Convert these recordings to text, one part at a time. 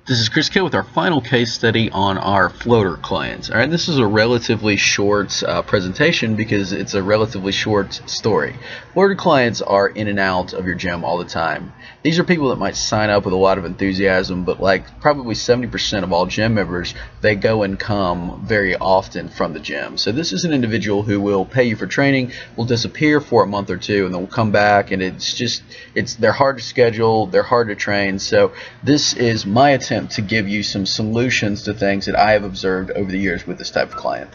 This is Chris K with our final case study on our floater clients. All right, this is a relatively short presentation because it's a relatively short story. Floater clients are in and out of your gym all the time. These are people that might sign up with a lot of enthusiasm, but like probably 70% of all gym members, they go and come very often from the gym. So this is an individual who will pay you for training, will disappear for a month or two, and then will come back, and they're hard to schedule, they're hard to train. So this is my attempt to give you some solutions to things that I have observed over the years with this type of client.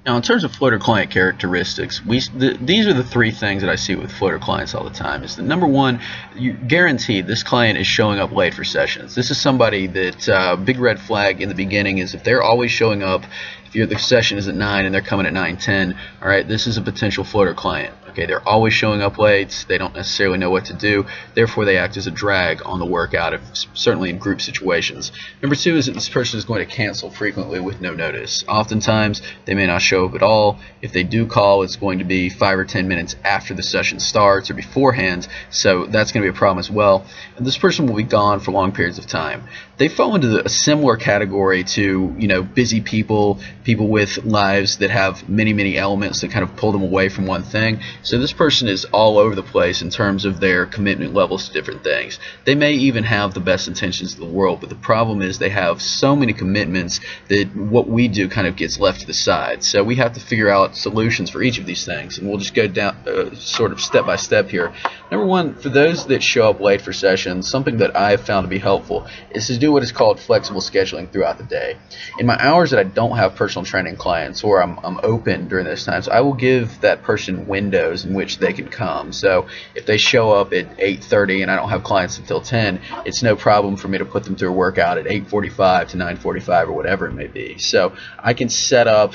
Now, in terms of floater client characteristics, these are the three things that I see with floater clients all the time. Is that number one, you guaranteed this client is showing up late for sessions. This is somebody that big red flag in the beginning is if they're always showing up. If the session is at 9 and they're coming at 9:10, all right, this is a potential floater client. Okay, they're always showing up late. They don't necessarily know what to do. Therefore, they act as a drag on the workout, certainly in group situations. Number two is that this person is going to cancel frequently with no notice. Oftentimes, they may not show up at all. If they do call, it's going to be 5 or 10 minutes after the session starts or beforehand, so that's going to be a problem as well. And this person will be gone for long periods of time. They fall into a similar category to, busy people with lives that have many elements that kind of pull them away from one thing. So this person is all over the place in terms of their commitment levels to different things. They may even have the best intentions in the world, but the problem is they have so many commitments that what we do kind of gets left to the side. So we have to figure out solutions for each of these things, and we'll just go down sort of step by step here. Number one, for those that show up late for sessions, something that I have found to be helpful is to do what is called flexible scheduling throughout the day. In my hours that I don't have personal training clients or I'm open during those times, I will give that person windows in which they can come. So if they show up at 8:30 and I don't have clients until 10, it's no problem for me to put them through a workout at 8:45 to 9:45 or whatever it may be. So I can set up,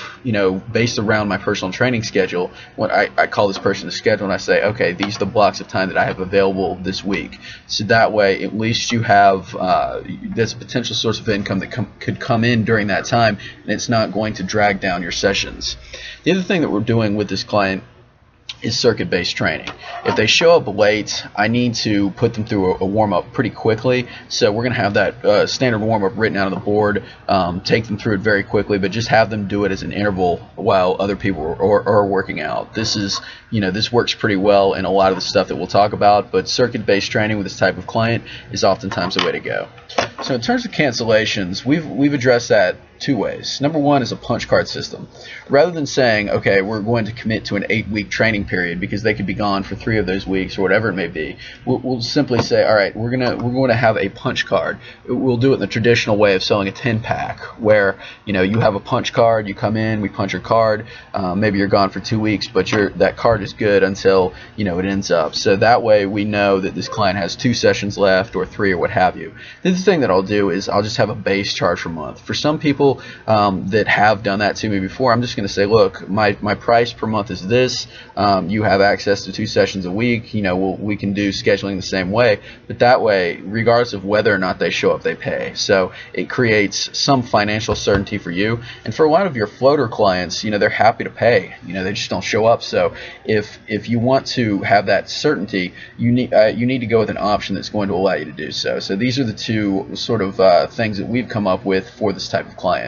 based around my personal training schedule, when I call this person to schedule and I say, okay, these are the blocks of time that I have available this week. So that way at least you have that's a potential source of income that could come in during that time, and it's not going to drag down your sessions. The other thing that we're doing with this client is circuit-based training. If they show up late, I need to put them through a warm-up pretty quickly. So we're going to have that standard warm-up written out on the board, take them through it very quickly, but just have them do it as an interval while other people are working out. This is, this works pretty well in a lot of the stuff that we'll talk about, but circuit-based training with this type of client is oftentimes the way to go. So in terms of cancellations, we've addressed that two ways. Number one is a punch card system. Rather than saying, okay, we're going to commit to an 8-week training period because they could be gone for 3 of those weeks or whatever it may be, we'll simply say, all right, we're going to have a punch card. We'll do it in the traditional way of selling a 10-pack, where you have a punch card, you come in, we punch your card, maybe you're gone for 2 weeks, but that card is good until it ends up. So that way we know that this client has 2 sessions left or 3 or what have you. The other thing that I'll do is I'll just have a base charge per month. For some people that have done that to me before, I'm just going to say, look, my price per month is this. You have access to 2 sessions a week. We can do scheduling the same way, but that way, regardless of whether or not they show up, they pay. So it creates some financial certainty for you, and for a lot of your floater clients, they're happy to pay. They just don't show up. So if you want to have that certainty, you need to go with an option that's going to allow you to do so. So these are the two sort of things that we've come up with for this type of client.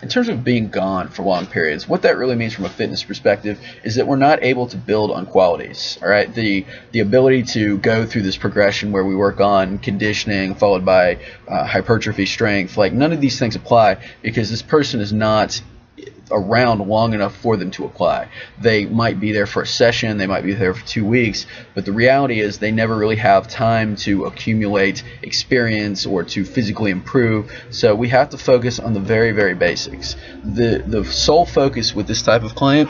In terms of being gone for long periods, what that really means from a fitness perspective is that we're not able to build on qualities. All right, the ability to go through this progression where we work on conditioning followed by hypertrophy, strength, like none of these things apply because this person is not around long enough for them to apply. They might be there for a session, they might be there for 2 weeks, but the reality is they never really have time to accumulate experience or to physically improve. So we have to focus on the very basics. The sole focus with this type of client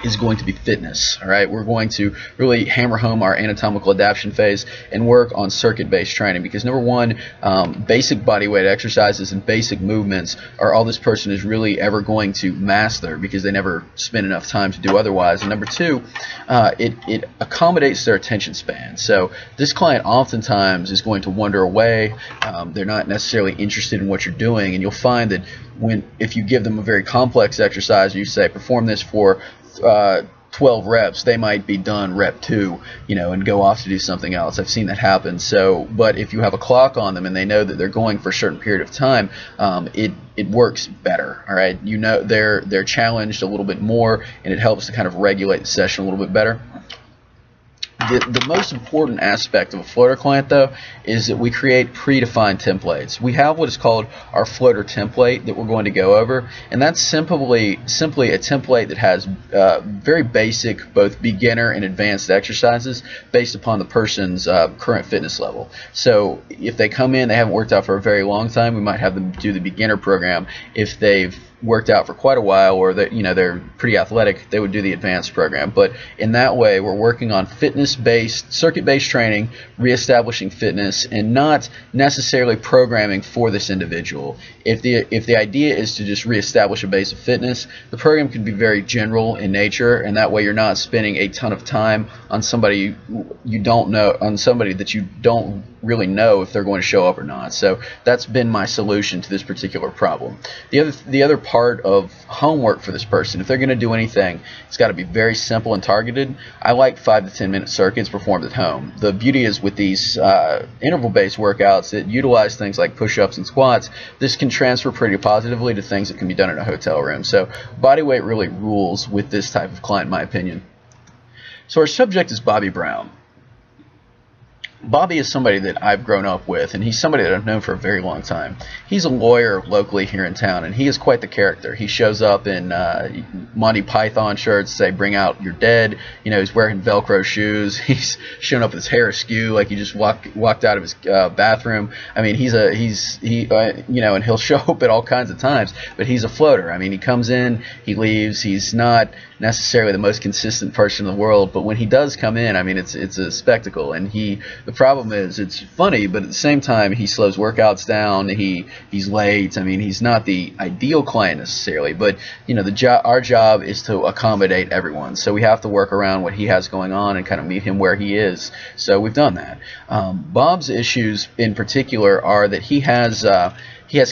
is going to be fitness. All right, we're going to really hammer home our anatomical adaptation phase and work on circuit-based training because number one, basic body weight exercises and basic movements are all this person is really ever going to master because they never spend enough time to do otherwise. And number two, it accommodates their attention span. So this client oftentimes is going to wander away. They're not necessarily interested in what you're doing, and you'll find that if you give them a very complex exercise, you say perform this for 12 reps, they might be done rep 2, and go off to do something else. I've seen that happen. So, but if you have a clock on them and they know that they're going for a certain period of time, it works better. All right, they're challenged a little bit more, and it helps to kind of regulate the session a little bit better. The most important aspect of a floater client, though, is that we create predefined templates. We have what is called our floater template that we're going to go over, and that's simply a template that has very basic, both beginner and advanced exercises based upon the person's current fitness level. So if they come in, they haven't worked out for a very long time, we might have them do the beginner program. If they've worked out for quite a while, or that they're pretty athletic, they would do the advanced program. But in that way, we're working on fitness-based, circuit-based training, reestablishing fitness, and not necessarily programming for this individual. If the idea is to just reestablish a base of fitness, the program can be very general in nature, and that way you're not spending a ton of time on somebody you don't know, on somebody that you don't really know if they're going to show up or not. So that's been my solution to this particular problem. The other part of homework for this person, if they're going to do anything, it's got to be very simple and targeted. I like 5 to 10 minute circuits performed at home. The beauty is with these interval-based workouts that utilize things like push-ups and squats, this can transfer pretty positively to things that can be done in a hotel room. So body weight really rules with this type of client, in my opinion. So our subject is Bobby Brown. Bobby is somebody that I've grown up with, and he's somebody that I've known for a very long time. He's a lawyer locally here in town, and he is quite the character. He shows up in Monty Python shirts, say "Bring out your dead." He's wearing Velcro shoes. He's showing up with his hair askew, like he just walked out of his bathroom. I mean, and he'll show up at all kinds of times, but he's a floater. I mean, he comes in, he leaves. He's not necessarily the most consistent person in the world, but when he does come in, I mean, it's a spectacle. And the problem is, it's funny, but at the same time, he slows workouts down. He's late. I mean, he's not the ideal client necessarily, but our job is to accommodate everyone. So we have to work around what he has going on and kind of meet him where he is. So we've done that. Bob's issues in particular are that he has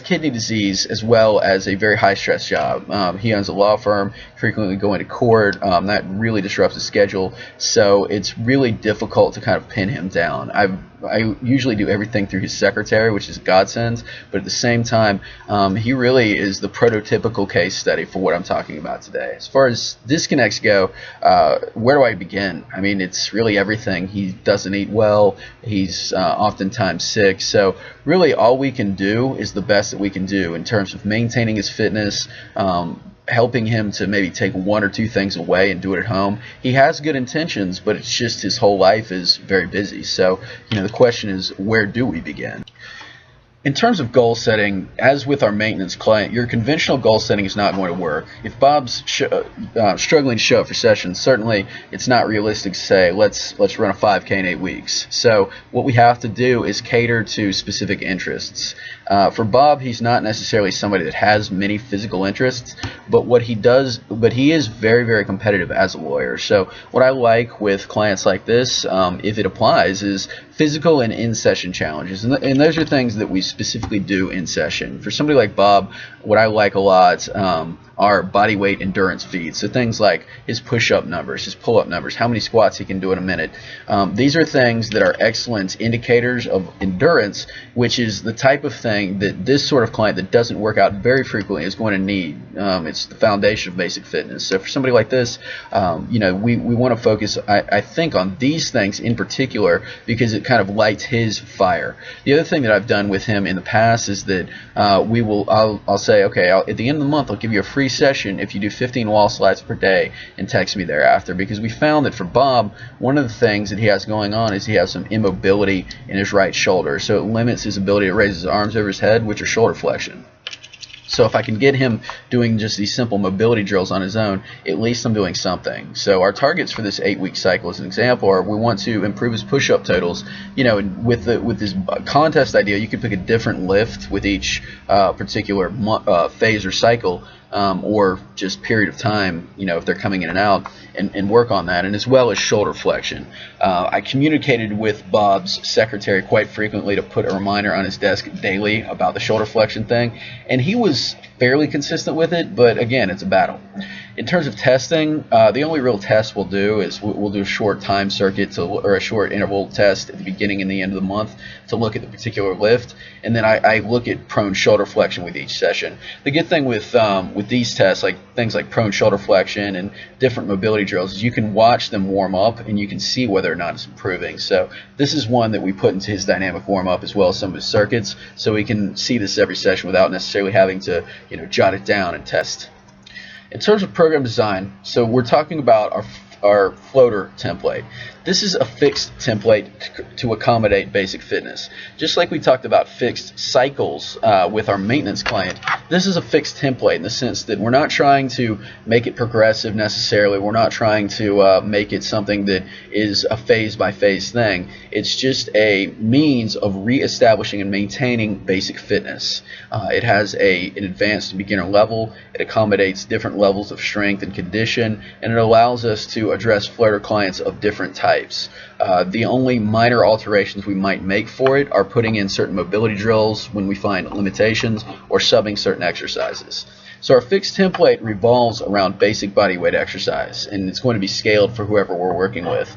kidney disease as well as a very high-stress job. He owns a law firm, frequently going to court. That really disrupts his schedule, so it's really difficult to kind of pin him down. I usually do everything through his secretary, which is a godsend, but at the same time, he really is the prototypical case study for what I'm talking about today. As far as disconnects go, where do I begin? I mean, it's really everything. He doesn't eat well. He's oftentimes sick. So really all we can do is the best that we can do in terms of maintaining his fitness, helping him to maybe take 1 or 2 things away and do it at home. He has good intentions, but it's just his whole life is very busy. So, the question is, where do we begin? In terms of goal setting, as with our maintenance client, your conventional goal setting is not going to work. If Bob's struggling to show up for sessions, certainly it's not realistic to say, let's run a 5K in 8 weeks. So what we have to do is cater to specific interests. For Bob, he's not necessarily somebody that has many physical interests, but he is very, very competitive as a lawyer. So what I like with clients like this, if it applies, is physical and in-session challenges. And those are things that we specifically do in session. For somebody like Bob, what I like a lot are body weight endurance feats. So things like his push-up numbers, his pull-up numbers, how many squats he can do in a minute. These are things that are excellent indicators of endurance, which is the type of thing that this sort of client that doesn't work out very frequently is going to need. It's the foundation of basic fitness. So for somebody like this, we want to focus, I think, on these things in particular because it kind of lights his fire. The other thing that I've done with him in the past is that I'll say, okay, at the end of the month, I'll give you a free session if you do 15 wall slides per day and text me thereafter, because we found that for Bob, one of the things that he has going on is he has some immobility in his right shoulder, so it limits his ability to raise his arms over his head, which are shoulder flexion. So if I can get him doing just these simple mobility drills on his own, at least I'm doing something. So our targets for this 8-week cycle, as an example, are we want to improve his push-up totals. With this contest idea, you could pick a different lift with each particular phase or cycle, or just period of time, if they're coming in and out, and work on that, and as well as shoulder flexion. I communicated with Bob's secretary quite frequently to put a reminder on his desk daily about the shoulder flexion thing, and he was fairly consistent with it, but again, it's a battle. In terms of testing, the only real test we'll do is we'll do a short time circuit or a short interval test at the beginning and the end of the month to look at the particular lift, and then I look at prone shoulder flexion with each session. The good thing with these tests, like things like prone shoulder flexion and different mobility drills, is you can watch them warm up and you can see whether or not it's improving. So this is one that we put into his dynamic warm up as well as some of his circuits, so we can see this every session without necessarily having to jot it down and test. In terms of program design, so we're talking about our floater template. This is a fixed template to accommodate basic fitness. Just like we talked about fixed cycles with our maintenance client, this is a fixed template in the sense that we're not trying to make it progressive necessarily. We're not trying to make it something that is a phase-by-phase thing. It's just a means of reestablishing and maintaining basic fitness. It has an advanced beginner level. It accommodates different levels of strength and condition, and it allows us to address floater clients of different types. The only minor alterations we might make for it are putting in certain mobility drills when we find limitations or subbing certain exercises. So our fixed template revolves around basic body weight exercise, and it's going to be scaled for whoever we're working with.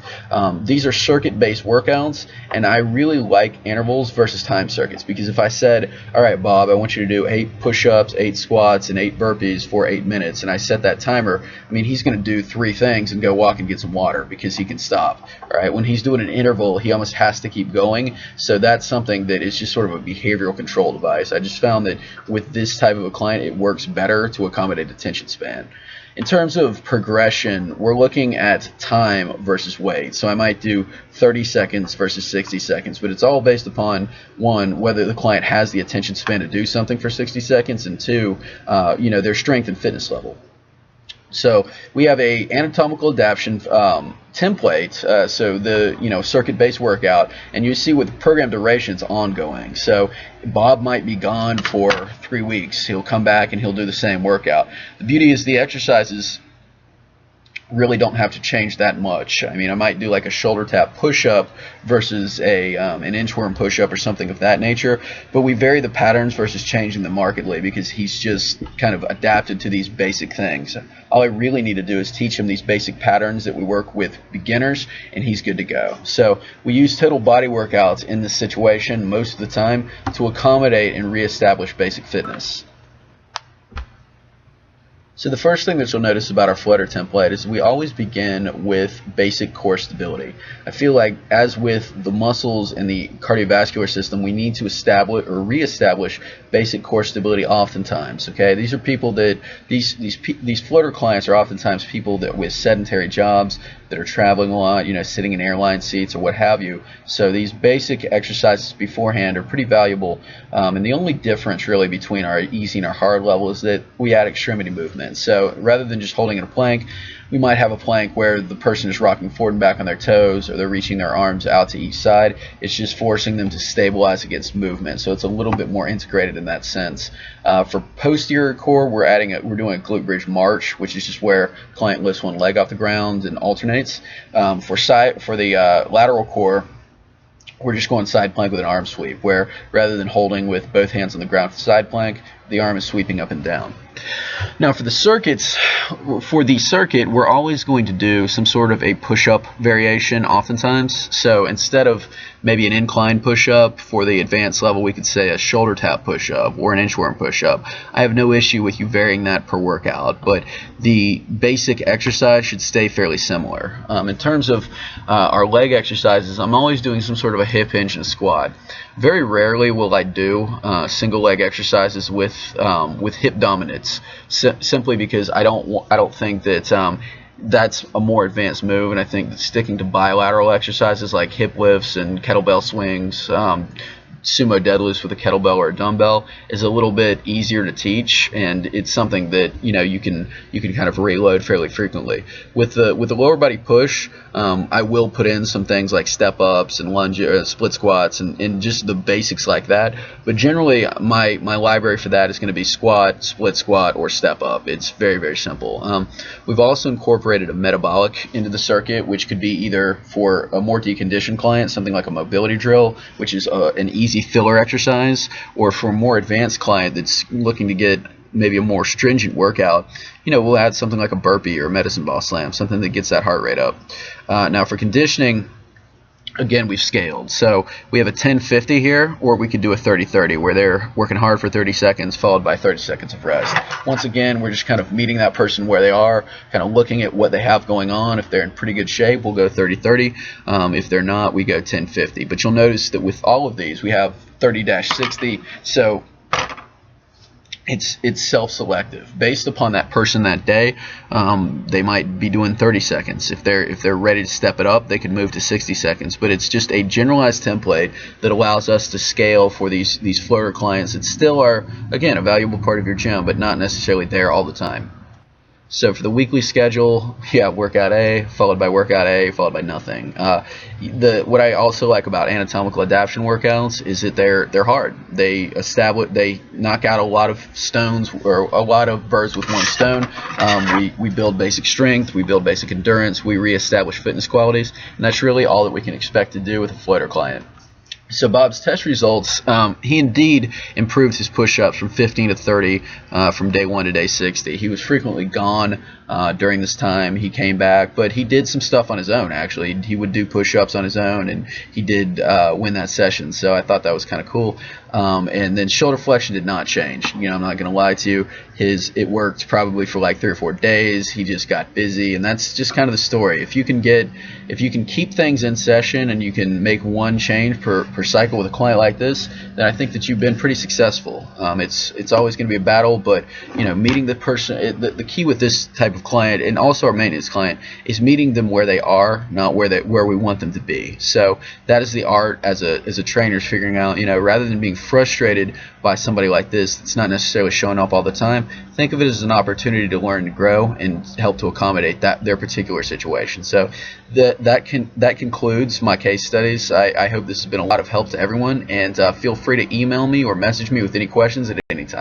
These are circuit-based workouts, and I really like intervals versus time circuits, because if I said, all right, Bob, I want you to do 8 push-ups, 8 squats, and 8 burpees for 8 minutes, and I set that timer, I mean, he's going to do 3 things and go walk and get some water because he can stop. All right, when he's doing an interval, he almost has to keep going, so that's something that is just sort of a behavioral control device. I just found that with this type of a client, it works better to accommodate attention span. In terms of progression, we're looking at time versus weight. So I might do 30 seconds versus 60 seconds, but it's all based upon, one, whether the client has the attention span to do something for 60 seconds, and two, their strength and fitness level. So we have a anatomical adaptation template, so the circuit-based workout, and you see with the program durations ongoing. So Bob might be gone for 3 weeks. He'll come back and he'll do the same workout. The beauty is the exercises really don't have to change that much. I mean, I might do like a shoulder tap push-up versus an inchworm push-up or something of that nature, but we vary the patterns versus changing them markedly because he's just kind of adapted to these basic things. All I really need to do is teach him these basic patterns that we work with beginners, and he's good to go. So we use total body workouts in this situation most of the time to accommodate and reestablish basic fitness. So the first thing that you'll notice about our floater template is we always begin with basic core stability. I feel like, as with the muscles and the cardiovascular system, we need to establish or reestablish basic core stability oftentimes. Okay, these are people that these floater clients are oftentimes people that with sedentary jobs, that are traveling a lot, sitting in airline seats or what have you. So these basic exercises beforehand are pretty valuable. And the only difference really between our easy and our hard level is that we add extremity movement. So rather than just holding in a plank, we might have a plank where the person is rocking forward and back on their toes, or they're reaching their arms out to each side. It's just forcing them to stabilize against movement. So it's a little bit more integrated in that sense. For posterior core, we're doing a glute bridge march, which is just where client lifts one leg off the ground and alternates. For the lateral core, we're just going side plank with an arm sweep, where rather than holding with both hands on the ground for side plank, the arm is sweeping up and down. Now for the circuit, we're always going to do some sort of a push-up variation oftentimes. So instead of maybe an incline push-up for the advanced level, we could say a shoulder tap push-up or an inchworm push-up. I have no issue with you varying that per workout, but the basic exercise should stay fairly similar. In terms of our leg exercises, I'm always doing some sort of a hip hinge and a squat. Very rarely will I do single leg exercises with hip dominance, simply because I don't think that that's a more advanced move, and I think that sticking to bilateral exercises like hip lifts and kettlebell swings, sumo deadlifts with a kettlebell or a dumbbell is a little bit easier to teach, and it's something that you can kind of reload fairly frequently. With the lower body push, I will put in some things like step ups and lunges, split squats, and just the basics like that. But generally, my library for that is going to be squat, split squat, or step up. It's very, very simple. We've also incorporated a metabolic into the circuit, which could be either for a more deconditioned client, something like a mobility drill, which is an easy filler exercise, or for a more advanced client that's looking to get maybe a more stringent workout, we'll add something like a burpee or a medicine ball slam, something that gets that heart rate up. Now for conditioning, again, we've scaled. So we have a 10-50 here, or we could do a 30-30 where they're working hard for 30 seconds followed by 30 seconds of rest. Once again, we're just kind of meeting that person where they are, kind of looking at what they have going on. If they're in pretty good shape, we'll go 30-30. If they're not, we go 10-50. But you'll notice that with all of these, we have 30-60. So it's self-selective based upon that person that day. They might be doing 30 seconds. If they're ready to step it up, they could move to 60 seconds. But it's just a generalized template that allows us to scale for these floater clients that still are, again, a valuable part of your gym, but not necessarily there all the time. So for the weekly schedule, workout A followed by workout A followed by nothing. What I also like about anatomical adaptation workouts is that they're hard. They knock out a lot of stones, or a lot of birds with one stone. We build basic strength, we build basic endurance, we reestablish fitness qualities, and that's really all that we can expect to do with a floater client. So Bob's test results, he indeed improved his push-ups from 15 to 30 from day 1 to day 60. He was frequently gone during this time. He came back, but he did some stuff on his own, actually. He would do push-ups on his own, and he did win that session, so I thought that was kind of cool. And then shoulder flexion did not change. I'm not going to lie to you. It worked probably for like 3 or 4 days. He just got busy, and that's just kind of the story. If you can keep things in session and you can make one change per cycle with a client like this, then I think that you've been pretty successful. It's always going to be a battle, but meeting the person, the key with this type of client, and also our maintenance client, is meeting them where they are, not where we want them to be. So that is the art as a trainer, is figuring out, rather than being frustrated by somebody like this that's not necessarily showing up all the time, think of it as an opportunity to learn and grow and help to accommodate their particular situation. So that concludes my case studies. I hope this has been a lot of help to everyone, and feel free to email me or message me with any questions at any time.